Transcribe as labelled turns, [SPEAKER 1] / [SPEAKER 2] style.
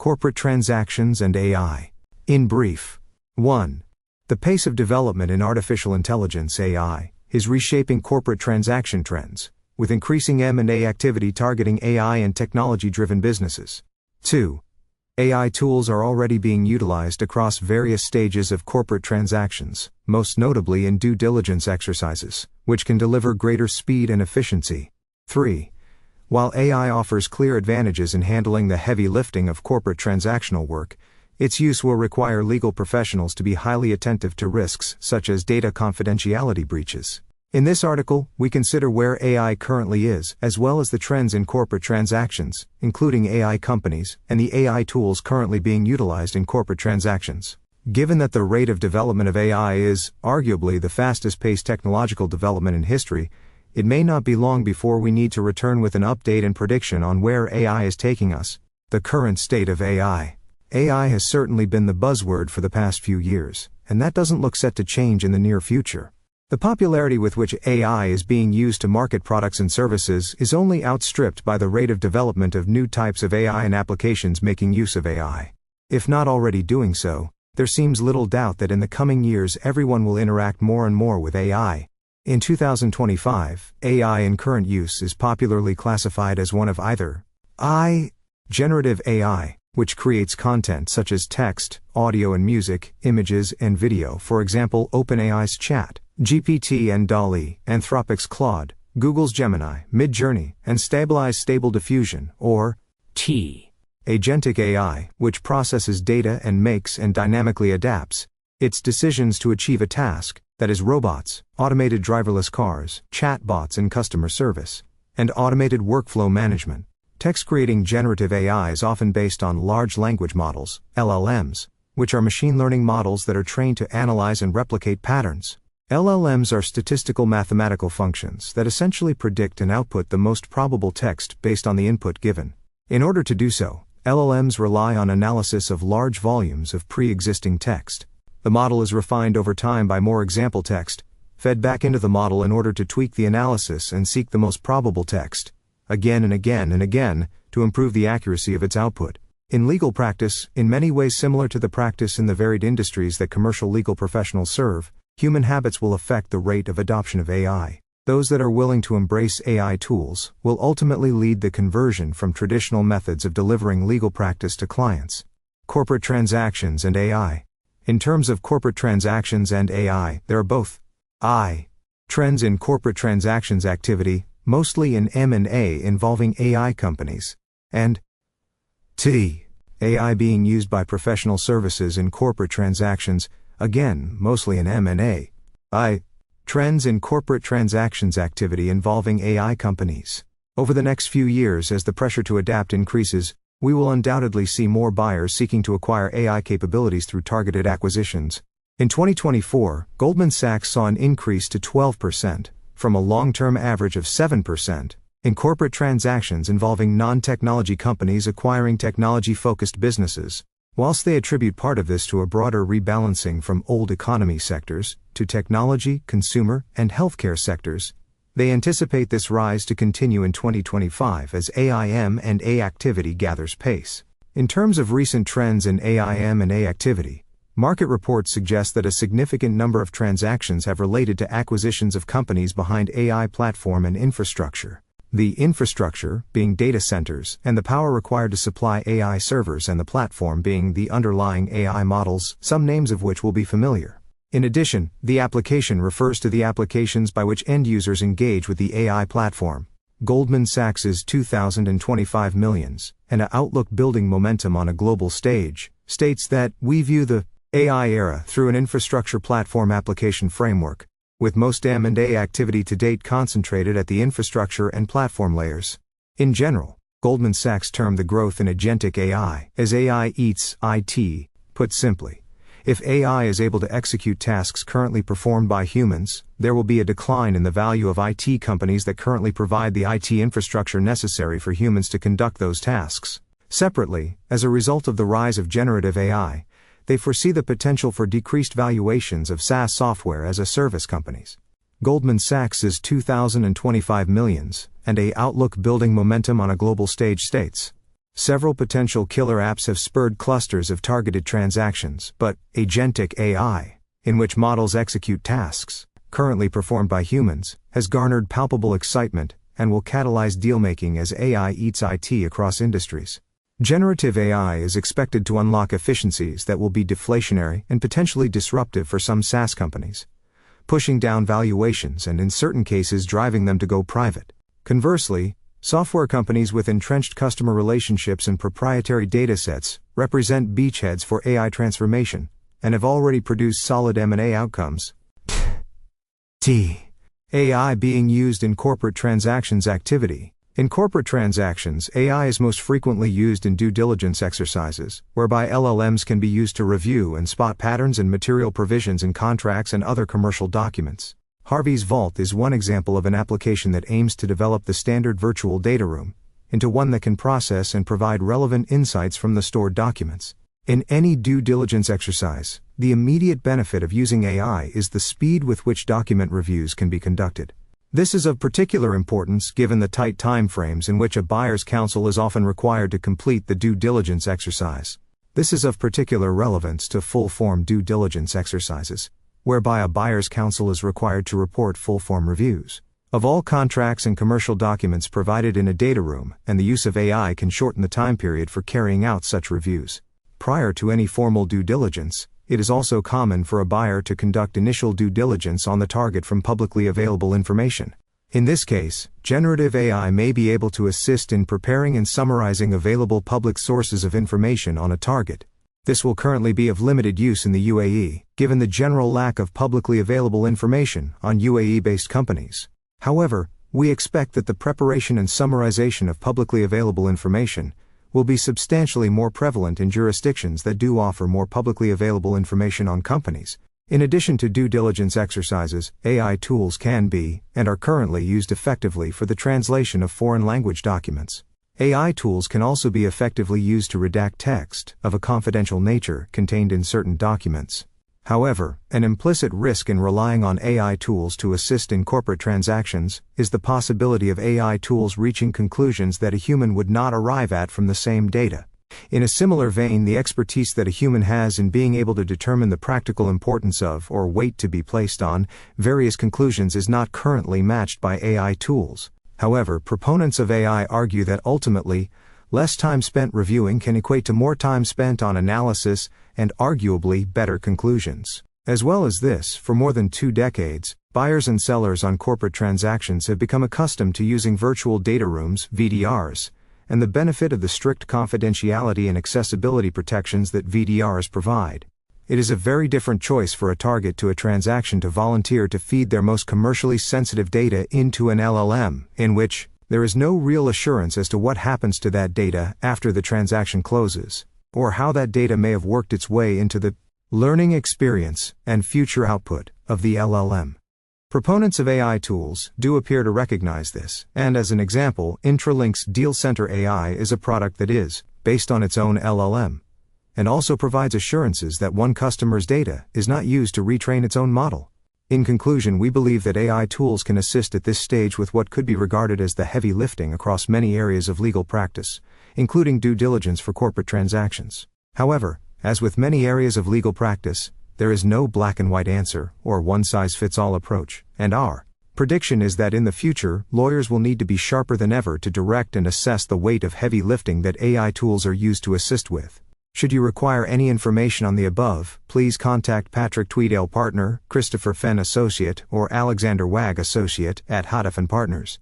[SPEAKER 1] corporate transactions and AI. In brief. 1. The pace of development in artificial intelligence (AI) is reshaping corporate transaction trends, with increasing M&A activity targeting AI and technology-driven businesses. 2. AI tools are already being utilized across various stages of corporate transactions, most notably in due diligence exercises, which can deliver greater speed and efficiency. 3. While AI offers clear advantages in handling the heavy lifting of corporate transactional work, its use will require legal professionals to be highly attentive to risks such as data confidentiality breaches. In this article, we consider where AI currently is, as well as the trends in corporate transactions, including AI companies, and the AI tools currently being utilized in corporate transactions. Given that the rate of development of AI is, arguably, the fastest-paced technological development in history, it may not be long before we need to return with an update and prediction on where AI is taking us. The current state of AI. AI has certainly been the buzzword for the past few years, and that doesn't look set to change in the near future. The popularity with which AI is being used to market products and services is only outstripped by the rate of development of new types of AI and applications making use of AI. If not already doing so, there seems little doubt that in the coming years everyone will interact more and more with AI. In 2025, AI in current use is popularly classified as one of either I. Generative AI, which creates content such as text, audio and music, images and video, for example OpenAI's Chat, GPT and DALL-E, Anthropic's Claude, Google's Gemini, Midjourney, and Stable Diffusion, or T. Agentic AI, which processes data and makes and dynamically adapts its decisions to achieve a task, that is robots, automated driverless cars, chatbots in customer service, and automated workflow management. Text-creating generative AI is often based on large language models, LLMs, which are machine learning models that are trained to analyze and replicate patterns. LLMs are statistical mathematical functions that essentially predict and output the most probable text based on the input given. In order to do so, LLMs rely on analysis of large volumes of pre-existing text. The model is refined over time by more example text, fed back into the model in order to tweak the analysis and seek the most probable text, again and again and again, to improve the accuracy of its output. In legal practice, in many ways similar to the practice in the varied industries that commercial legal professionals serve, human habits will affect the rate of adoption of AI. Those that are willing to embrace AI tools will ultimately lead the conversion from traditional methods of delivering legal practice to clients. Corporate transactions and AI. In terms of corporate transactions and AI, there are both I. Trends in corporate transactions activity, mostly in M&A involving AI companies, and T. AI being used by professional services in corporate transactions, again, mostly in M&A. I. Trends in corporate transactions activity involving AI companies. Over the next few years, as the pressure to adapt increases, we will undoubtedly see more buyers seeking to acquire AI capabilities through targeted acquisitions. In 2024, Goldman Sachs saw an increase to 12%, from a long-term average of 7%, in corporate transactions involving non-technology companies acquiring technology-focused businesses. Whilst they attribute part of this to a broader rebalancing from old economy sectors to technology, consumer, and healthcare sectors, they anticipate this rise to continue in 2025 as AI/M&A activity gathers pace. In terms of recent trends in AI/M&A activity, market reports suggest that a significant number of transactions have related to acquisitions of companies behind AI platform and infrastructure. The infrastructure being data centers and the power required to supply AI servers, and the platform being the underlying AI models, some names of which will be familiar. In addition, the application refers to the applications by which end users engage with the AI platform. Goldman Sachs's 2025 millions, and an outlook building momentum on a global stage, states that we view the AI era through an infrastructure platform application framework, with most M&A activity to date concentrated at the infrastructure and platform layers. In general, Goldman Sachs termed the growth in agentic AI as AI eats IT. Put simply, if AI is able to execute tasks currently performed by humans, there will be a decline in the value of IT companies that currently provide the IT infrastructure necessary for humans to conduct those tasks. Separately, as a result of the rise of generative AI, they foresee the potential for decreased valuations of SaaS software as a service companies. Goldman Sachs's 2025 millions, and a outlook building momentum on a global stage states. Several potential killer apps have spurred clusters of targeted transactions, but agentic AI, in which models execute tasks currently performed by humans, has garnered palpable excitement and will catalyze deal-making as AI eats IT across industries. Generative AI is expected to unlock efficiencies that will be deflationary and potentially disruptive for some SaaS companies, pushing down valuations and in certain cases driving them to go private. Conversely, software companies with entrenched customer relationships and proprietary datasets represent beachheads for AI transformation and have already produced solid M&A outcomes. AI being used in corporate transactions activity. In corporate transactions, AI is most frequently used in due diligence exercises, whereby LLMs can be used to review and spot patterns and material provisions in contracts and other commercial documents. Harvey's Vault is one example of an application that aims to develop the standard virtual data room into one that can process and provide relevant insights from the stored documents. In any due diligence exercise, the immediate benefit of using AI is the speed with which document reviews can be conducted. This is of particular importance given the tight time frames in which a buyer's counsel is often required to complete the due diligence exercise. This is of particular relevance to full-form due diligence exercises, whereby a buyer's counsel is required to report full-form reviews of all contracts and commercial documents provided in a data room, and the use of AI can shorten the time period for carrying out such reviews. Prior to any formal due diligence, it is also common for a buyer to conduct initial due diligence on the target from publicly available information. In this case, generative AI may be able to assist in preparing and summarizing available public sources of information on a target. This will currently be of limited use in the UAE, given the general lack of publicly available information on UAE-based companies. However, we expect that the preparation and summarization of publicly available information will be substantially more prevalent in jurisdictions that do offer more publicly available information on companies. In addition to due diligence exercises, AI tools can be, and are currently used effectively for the translation of foreign language documents. AI tools can also be effectively used to redact text of a confidential nature contained in certain documents. However, an implicit risk in relying on AI tools to assist in corporate transactions is the possibility of AI tools reaching conclusions that a human would not arrive at from the same data. In a similar vein, the expertise that a human has in being able to determine the practical importance of or weight to be placed on various conclusions is not currently matched by AI tools. However, proponents of AI argue that ultimately, less time spent reviewing can equate to more time spent on analysis and arguably better conclusions. As well as this, for more than 2 decades, buyers and sellers on corporate transactions have become accustomed to using virtual data rooms, VDRs, and the benefit of the strict confidentiality and accessibility protections that VDRs provide. It is a very different choice for a target to a transaction to volunteer to feed their most commercially sensitive data into an LLM, in which there is no real assurance as to what happens to that data after the transaction closes, or how that data may have worked its way into the learning experience and future output of the LLM. Proponents of AI tools do appear to recognize this, and as an example, Intralink's Deal Center AI is a product that is based on its own LLM, and also provides assurances that one customer's data is not used to retrain its own model. In conclusion, we believe that AI tools can assist at this stage with what could be regarded as the heavy lifting across many areas of legal practice, including due diligence for corporate transactions. However, as with many areas of legal practice, there is no black and white answer or one-size-fits-all approach, and our prediction is that in the future, lawyers will need to be sharper than ever to direct and assess the weight of heavy lifting that AI tools are used to assist with. Should you require any information on the above, please contact Patrick Tweedale Partner, Christopher Fenn Associate, or Alexander Wag Associate at Hadaf & Partners.